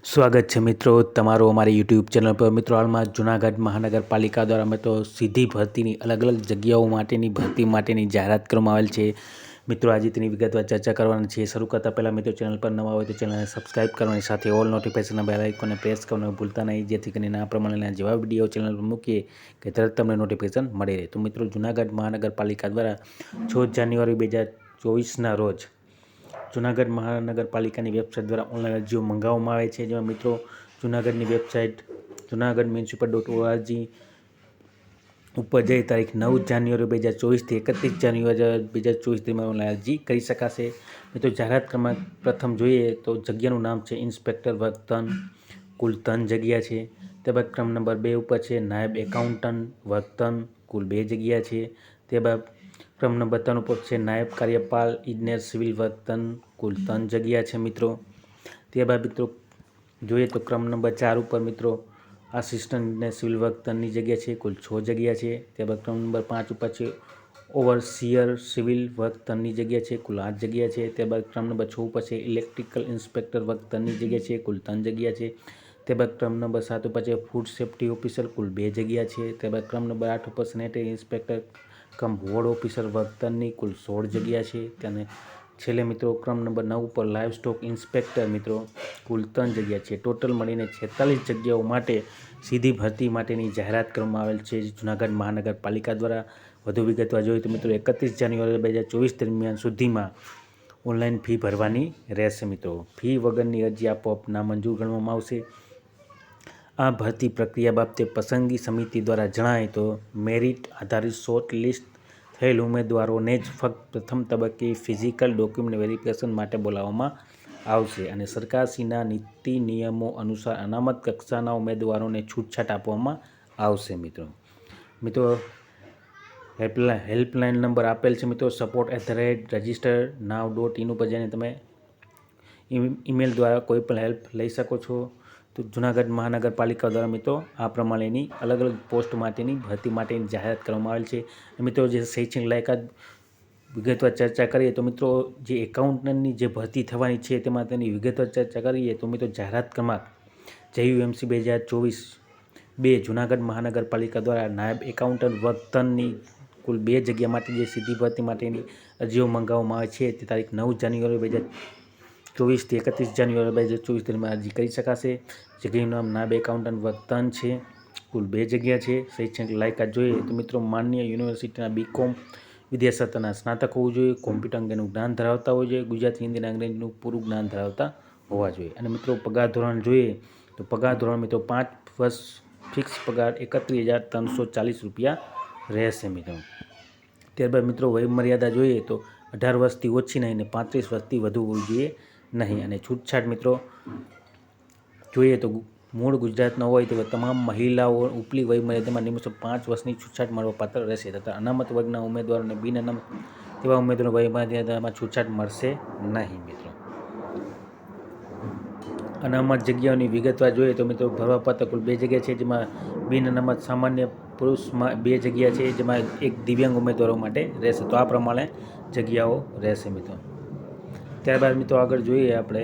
સ્વાગત છે મિત્રો તમારો અમારી યુટ્યુબ ચેનલ પર। મિત્રો હાલમાં જૂનાગઢ મહાનગરપાલિકા દ્વારા મિત્રો સીધી ભરતીની અલગ અલગ જગ્યાઓ માટેની ભરતી માટેની જાહેરાત કરવામાં આવેલ છે। મિત્રો આજે તેની વિગતવાર ચર્ચા કરવાની છે। શરૂ કરતાં પહેલાં મિત્રો ચેનલ પર નવા હોય તો ચેનલને સબસ્ક્રાઇબ કરવાની સાથે ઓલ નોટિફિકેશનના બેલ આઇકોનને પ્રેસ કરવાનું ભૂલતા નહીં, જેથી કરીને આ પ્રમાણેના જેવા વિડીયો ચેનલ પર મૂકીએ કે તરત તમને નોટિફિકેશન મળી રહે। તો મિત્રો જૂનાગઢ મહાનગરપાલિકા દ્વારા 6 જાન્યુઆરી 2024ના રોજ જૂનાગઢ મહાનગરપાલિકાની વેબસાઇટ દ્વારા ઓનલાઈન અરજીઓ મંગાવવામાં આવે છે, જેમાં મિત્રો જૂનાગઢની વેબસાઇટ junagadh.municipal.org ઉપર જઈ તારીખ 9 જાન્યુઆરી 2024થી 31 જાન્યુઆરી 2024 ઓનલાઈન અરજી કરી શકાશે। મિત્રો જાહેરાત ક્રમાંક પ્રથમ જોઈએ તો જગ્યાનું નામ છે ઇન્સ્પેક્ટર વર્ગ 3, કુલ 3 જગ્યા છે। ત્યારબાદ ક્રમ નંબર 2 ઉપર છે નાયબ એકાઉન્ટન્ટ વર્ગ 3, કુલ 2 જગ્યા છે। ત્યારબાદ ક્રમ નંબર 3 ઉપર છે નાયબ કાર્યપાલ ઇજનેર સિવિલ વર્ગ 3, કુલ 3 જગ્યા છે મિત્રો। ત્યારબાદ મિત્રો જોઈએ તો ક્રમ નંબર 4 ઉપર મિત્રો આસિસ્ટન્ટ ઇજનેર સિવિલ વર્ગ 3ની જગ્યા છે, કુલ 6 જગ્યા છે। ત્યારબાદ ક્રમ નંબર 5 ઉપર છે ઓવરસિયર સિવિલ વર્ગ 3ની જગ્યા છે, કુલ 8 જગ્યા છે। ત્યારબાદ ક્રમ નંબર 6 ઉપર છે ઇલેક્ટ્રિકલ ઇન્સ્પેક્ટર વર્ગ 3ની જગ્યા છે, કુલ 3 જગ્યા છે। ત્યારબાદ ક્રમ નંબર 7 ઉપર છે ફૂડ સેફ્ટી ઓફિસર, કુલ 2 જગ્યા છે। ત્યારબાદ ક્રમ નંબર 8 ઉપર સેનેટરી ઇન્સ્પેક્ટર કમ વોર્ડ ઓફિસર વર્ગ 3ની કુલ 16 જગ્યા છે। અને છેલ્લે મિત્રો ક્રમ નંબર 9 ઉપર લાઇવ સ્ટોક ઇન્સ્પેક્ટર મિત્રો કુલ 3 જગ્યા છે। ટોટલ મળીને 46 જગ્યાઓ માટે સીધી ભરતી માટેની જાહેરાત કરવામાં આવેલ છે જૂનાગઢ મહાનગરપાલિકા દ્વારા। વધુ વિગતવાર જોઈએ તો મિત્રો 31 જાન્યુઆરી 2024 દરમિયાન સુધીમાં ઓનલાઈન ફી ભરવાની રહેશે મિત્રો। ફી વગરની અરજી આપોઆપ નામંજૂર ગણવામાં આવશે। આ ભરતી પ્રક્રિયા બાબતે પસંદગી સમિતિ દ્વારા જણાય તો મેરિટ આધારિત શોર્ટ લિસ્ટ થયેલ ઉમેદવારોને જ ફક્ત પ્રથમ તબક્કે ફિઝિકલ ડોક્યુમેન્ટ વેરિફિકેશન માટે બોલાવવામાં આવશે અને સરકારશ્રીના નીતિ નિયમો અનુસાર અનામત કક્ષાના ઉમેદવારોને છૂટછાટ આપવામાં આવશે મિત્રો હેલ્પલાઇન નંબર આપેલ છે મિત્રો support@registernow.in ઉપર જઈને તમે ઈમેલ દ્વારા કોઈ પણ હેલ્પ લઈ શકો છો। તો જૂનાગઢ મહાનગરપાલિકા દ્વારા મિત્રો આ પ્રમાણેની અલગ અલગ પોસ્ટ માટેની ભરતી માટેની જાહેરાત કરવામાં આવેલ છે। મિત્રો જે શૈક્ષણિક લાયકાત વિગતવાર ચર્ચા કરીએ તો મિત્રો જે એકાઉન્ટન્ટની જે ભરતી થવાની છે તેમાં તેની વિગતવાર ચર્ચા કરીએ તો મિત્રો જાહેરાત ક્રમાંક JUMC 2024-2 જૂનાગઢ મહાનગરપાલિકા દ્વારા નાયબ એકાઉન્ટન્ટ વર્ગ 3ની કુલ 2 જગ્યા માટે જે સીધી ભરતી માટેની અરજીઓ મંગાવવામાં આવે છે તે તારીખ 9 જાન્યુઆરી 2024થી 31 જાન્યુઆરી 2024 દરમિયાન અરજી કરી શકાશે। જગ્યાનું નામ નાયબ એકાઉન્ટન્ટ વર્ગ 3 છે, કુલ 2 જગ્યા છે। શૈક્ષણિક લાયકાત જોઈએ તો મિત્રો માન્ય યુનિવર્સિટીના BCom વિદ્યાશાસ્ત્રના સ્નાતક હોવું જોઈએ, કોમ્પ્યુટર અંગેનું જ્ઞાન ધરાવતા હોવું જોઈએ, ગુજરાતી હિન્દી અને અંગ્રેજીનું પૂરું જ્ઞાન ધરાવતા હોવા જોઈએ। અને મિત્રો પગાર ધોરણ જોઈએ તો પગાર ધોરણ મિત્રો 5 વર્ષ ફિક્સ પગાર 31,340 રૂપિયા રહેશે મિત્રો। ત્યારબાદ મિત્રો વયમર્યાદા જોઈએ તો 18 વર્ષથી ઓછી નહીં અને 35 વર્ષથી વધુ હોવી જોઈએ નહીં। અને છૂટછાટ મિત્રો જોઈએ તો મૂળ ગુજરાતનો હોય તેવા તમામ મહિલાઓ ઉપલી વયમર્યાદામાં નિમ્ન 5 વર્ષની છૂટછાટ મળવાપાત્ર રહેશે, તથા અનામત વર્ગના ઉમેદવારોને બિન અનામત તેવા ઉમેદવારો વયમર્યાદામાં છૂટછાટ મળશે નહીં મિત્રો। અનામત જગ્યાઓની વિગતવાર જોઈએ તો મિત્રો ભરવાપાત્ર કુલ 2 જગ્યા છે, જેમાં બિન અનામત સામાન્ય પુરુષમાં 2 જગ્યા છે, જેમાં એક દિવ્યાંગ ઉમેદવારો માટે રહેશે। તો આ પ્રમાણે જગ્યાઓ રહેશે મિત્રો। ત્યારબાદ મિત્રો આગળ જોઈએ આપણે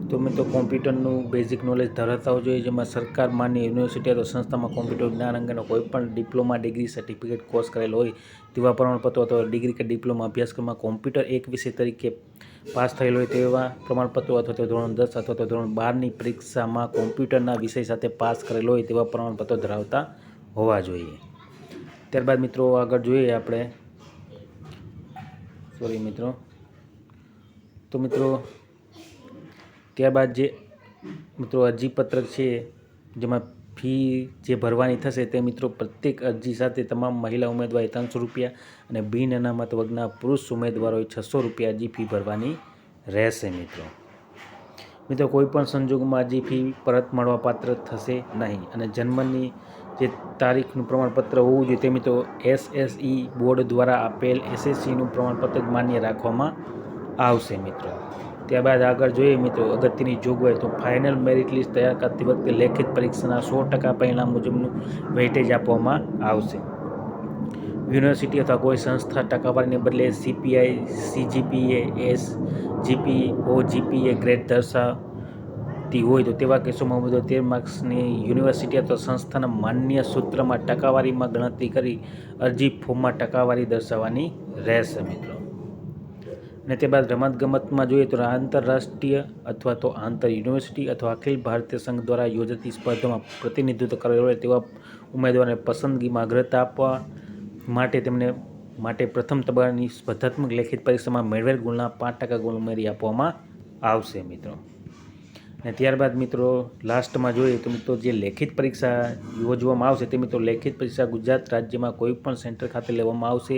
તો મિત્રો કોમ્પ્યુટરનું બેઝિક નોલેજ ધરાવતા હોવું જોઈએ, જેમાં સરકાર માન્ય યુનિવર્સિટી અથવા સંસ્થામાં કોમ્પ્યુટર જ્ઞાન અંગેનો કોઈપણ ડિપ્લોમા, ડિગ્રી, સર્ટિફિકેટ કોર્સ કરેલો હોય તેવા પ્રમાણપત્રો અથવા ડિગ્રી કે ડિપ્લોમા અભ્યાસક્રમમાં કોમ્પ્યુટર એક વિષય તરીકે પાસ થયેલો હોય તેવા પ્રમાણપત્રો અથવા તો ધોરણ 10 અથવા તો ધોરણ 12ની પરીક્ષામાં કોમ્પ્યુટરના વિષય સાથે પાસ કરેલો હોય તેવા પ્રમાણપત્રો ધરાવતા હોવા જોઈએ। ત્યારબાદ મિત્રો આગળ જોઈએ આપણે ત્યારબાદ જે મિત્રો અરજીપત્રક છે જેમાં ફી જે ભરવાની થશે તે મિત્રો પ્રત્યેક અરજી સાથે તમામ મહિલા ઉમેદવારોએ 300 રૂપિયા અને બિન અનામત વર્ગના પુરુષ ઉમેદવારોએ 600 રૂપિયા અરજી ફી ભરવાની રહેશે મિત્રો કોઈપણ સંજોગોમાં અરજી ફી પરત મળવાપાત્ર થશે નહીં। અને જન્મની જે તારીખનું પ્રમાણપત્ર હોવું જોઈએ તે મિત્રો SSE બોર્ડ દ્વારા આપેલ SSCનું પ્રમાણપત્ર માન્ય રાખવામાં આવશે મિત્રો। ત્યારબાદ આગળ જોઈએ મિત્રો અગત્યની જોગવાઈ તો ફાઇનલ મેરિટ લિસ્ટ તૈયાર કરતી વખતે લેખિત પરીક્ષાના 100% પરિણામ મુજબનું વેઇટેજ આપવામાં આવશે। યુનિવર્સિટી અથવા કોઈ સંસ્થા ટકાવારીને બદલે CPI, CGPA, SGPA, OGPA grade મળતી હોય તો તેવા કેસોમાં ઉમેદવાર 13 માર્ક્સની યુનિવર્સિટી અથવા સંસ્થાના માન્ય સૂત્રમાં ટકાવારીમાં ગણતરી કરી અરજી ફોર્મમાં ટકાવારી દર્શાવવાની રહેશે મિત્રો. અને તે બાદ રમતગમતમાં જોઈએ તો આંતરરાષ્ટ્રીય અથવા તો આંતર યુનિવર્સિટી અથવા અખિલ ભારતીય સંઘ દ્વારા યોજાતી સ્પર્ધામાં પ્રતિનિધિત્વ કરેલ હોય તેવા ઉમેદવારને પસંદગીમાં અગ્રતા આપવા માટે પ્રથમ તબક્કાની સ્પર્ધાત્મક લેખિત પરીક્ષામાં મેળવેલ ગુણના 5% ગુણ ઉમેરી આપવામાં આવશે મિત્રો. અને ત્યારબાદ મિત્રો લાસ્ટમાં જોઈએ તો મિત્રો જે લેખિત પરીક્ષા યોજવામાં આવશે તે મિત્રો લેખિત પરીક્ષા ગુજરાત રાજ્યમાં કોઈપણ સેન્ટર ખાતે લેવામાં આવશે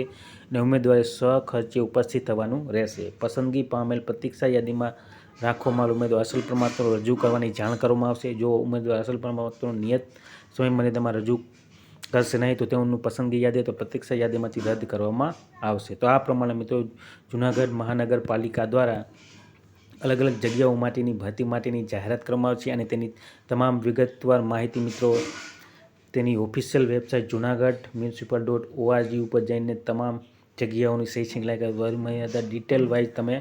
અને ઉમેદવારે સ્વખર્ચે ઉપસ્થિત થવાનું રહેશે. પસંદગી પામેલ પ્રતીક્ષા યાદીમાં રાખવામાં ઉમેદવાર અસલ પ્રમાણપત્રો રજૂ કરવાની જાણ કરવામાં આવશે. જો ઉમેદવાર અસલ પ્રમાણપત્રો નિયત સમયમર્યાદામાં રજૂ કરશે નહીં તો તેઓનું પસંદગી યાદી તો પ્રતીક્ષા યાદીમાંથી રદ કરવામાં આવશે. તો આ પ્રમાણે મિત્રો જૂનાગઢ મહાનગરપાલિકા દ્વારા અલગ અલગ જગ્યાઓ માટેની ભરતી માટેની જાહેરાત કરવામાં આવશે અને તેની તમામ વિગતવાર માહિતી મિત્રો તેની ઓફિશિયલ વેબસાઇટ junagadh.municipal.org ઉપર જઈને તમામ જગ્યાઓની શૈક્ષણિક લાયકાત મર્યાદા ડિટેલ વાઇઝ તમે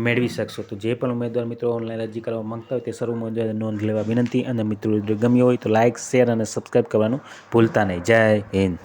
મેળવી શકશો. તો જે પણ ઉમેદવાર મિત્રો ઓનલાઈન અરજી કરવા માંગતા હોય તે સર્વ ઉમેદવારે નોંધ લેવા વિનંતી. અને મિત્રો ગમ્યો હોય તો લાઇક, શેર અને સબસ્ક્રાઈબ કરવાનું ભૂલતા નહીં. જય હિન્દ.